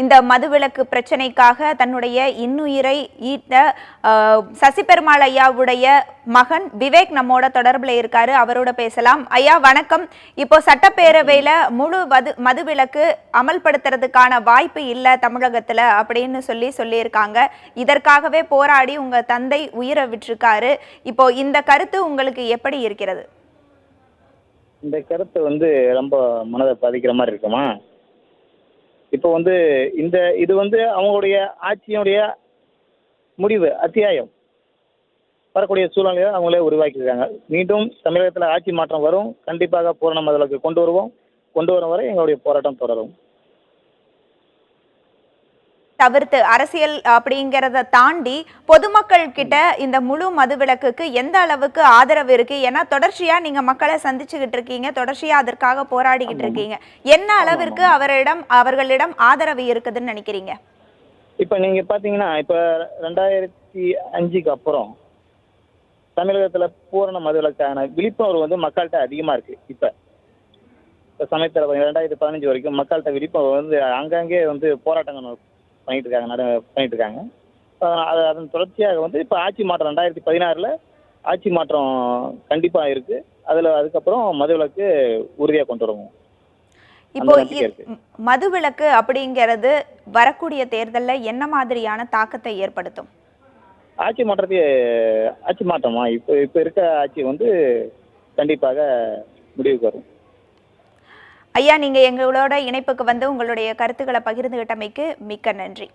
இந்த மதுவிலக்கு பிரச்சனைக்காக தன்னுடைய இன்னுயிரை ஈட்ட சசி பெருமாள் ஐயாவுடைய மகன் விவேக் நம்மோட தொடர்புல இருக்காரு. அவரோட பேசலாம். ஐயா வணக்கம். இப்போ சட்டப்பேரவையில முழு மதுவிலக்கு அமல்படுத்துறதுக்கான வாய்ப்பு இல்ல தமிழகத்துல அப்படின்னு சொல்லியிருக்காங்க. இதற்காகவே போராடி உங்க தந்தை உயிரை விட்டிருக்காரு. இப்போ இந்த கருத்து உங்களுக்கு எப்படி இருக்கிறது? இந்த கருத்து ரொம்ப மனதை பாதிக்கிற மாதிரி இருக்குமா? இப்போ இது அவங்களுடைய ஆட்சியினுடைய முடிவு அத்தியாயம் வரக்கூடிய சூழ்நிலையை அவங்களே உருவாக்கியிருக்காங்க. மீண்டும் தமிழகத்தில் ஆட்சி மாற்றம் வரும். கண்டிப்பாக பூரண மதுவிலக்கு கொண்டு வரும் வரை எங்களுடைய போராட்டம் தொடரும். தவிர்த்து அரசியல் அப்படிங்கிறத தாண்டி பொதுமக்கள் கிட்ட இந்த முழு மதுவிலக்குக்கு எந்த அளவுக்கு ஆதரவு இருக்கு? ஏன்னா தொடர்ச்சியா நீங்க மக்களை சந்திச்சுக்கிட்டு இருக்கீங்க, தொடர்ச்சியா அதற்காக போராடிக்கிட்டு இருக்கீங்க. என்ன அளவிற்கு அவர்களிடம் ஆதரவு இருக்குதுன்னு நினைக்கிறீங்க? இப்ப நீங்க பாத்தீங்கன்னா இப்ப 2005க்கு அப்புறம் தமிழகத்துல பூரண மதுவிலக்கான விழிப்புணர்வு மக்கள்கிட்ட அதிகமா இருக்கு. இப்ப சமயத்துல 2015 வரைக்கும் மக்கள்கிட்ட விழிப்புணர்வு அங்கங்கே போராட்டங்கள் பண்ணிட்டு இருக்காங்க. அதன் தொடர்ச்சியாக இப்ப ஆட்சி மாற்றம் 2016ல் ஆட்சி மாற்றம் கண்டிப்பா இருக்கு. அதுக்கப்புறம் மதுவிலக்கு உறுதியா கொண்டு வருவோம். இப்போ மதுவிலக்கு அப்படிங்கிறது வரக்கூடிய தேர்தல்ல என்ன மாதிரியான தாக்கத்தை ஏற்படுத்தும்? ஆட்சி மாற்றமா இப்ப இருக்க ஆட்சி கண்டிப்பாக முடிவுக்கு வரும். ஐயா, நீங்க எங்களோட இணைப்புக்கு வந்து உங்களுடைய கருத்துக்களை பகிர்ந்துகிட்டமைக்கு மிக்க நன்றி.